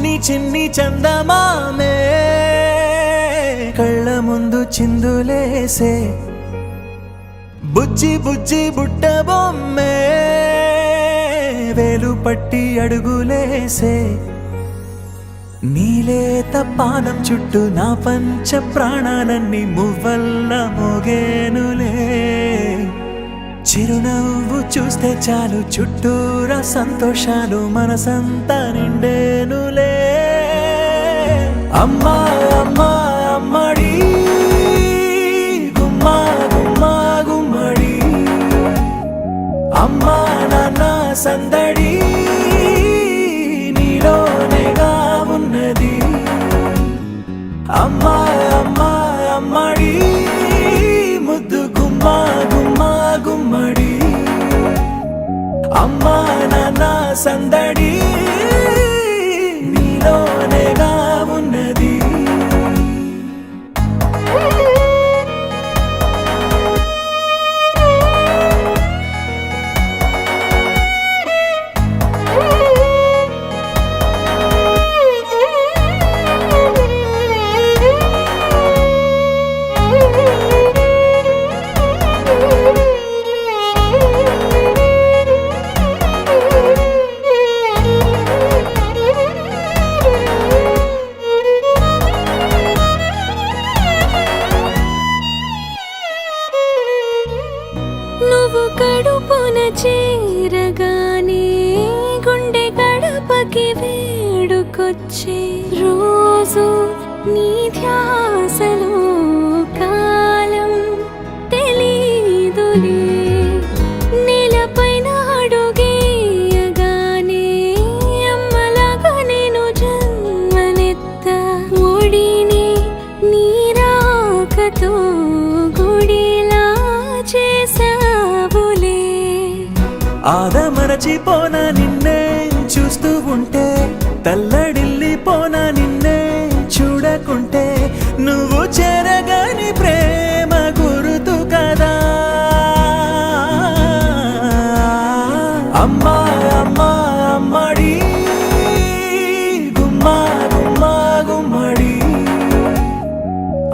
చిన్ని చిన్ని చందమామే కళ్ళ ముందు చిందులేసే బుజ్జి బుజ్జి బుట్ట బొమ్మే వేలు పట్టి అడుగులేసే నీలేత పానం చుట్టూ నా పంచ ప్రాణాలన్నీ మువ్వల్ల మోగేనులే చిరునవ్వు చూస్తే చాలు చుట్టూరా సంతోషాలు మనసంతా నిండేనులే అమ్మా అమ్మా అమ్మడి గుమ్మా గుమ్మా గుమ్మడి అమ్మా నాన్న సందడి నీలోనేగా ఉన్నది అమ్మా అమ్మా అమ్మడి ముద్దు గుమ్మా గుమ్మా గుమ్మడి అమ్మా నాన్న సందడి నీలోనేగా ఉన్నది నువ్వు కడుపున చేరగానే గుండె గడపకి వేడుకొచ్చే రోజు నీ ధ్యాసలో కాలం తెలీదులే నేలపైన అడుగేయగానే అమ్మలాగా నేను జన్మనెత్త ఒడిని నీ రాకతో గుడిలా చేసావులే ఆదమరచిపోనా నిన్నే చూస్తూ ఉంటే తల్లడిల్లిపోనా నిన్నే చూడకుంటే నువ్వు చెరగని ప్రేమ గుర్తు కదా అమ్మా అమ్మా అమ్మడి గుమ్మా గుమ్మా గుమ్మడి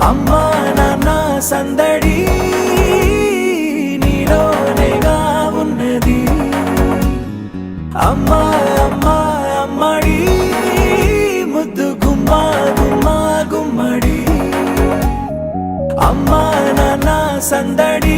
అమ్మా నాన్న సందడి నీలోనేగా ఉన్నది అమ్మా అమ్మా అమ్మడి ముద్దు గుమ్మా గుమ్మా గుమ్మడి అమ్మా నాన్న సందడి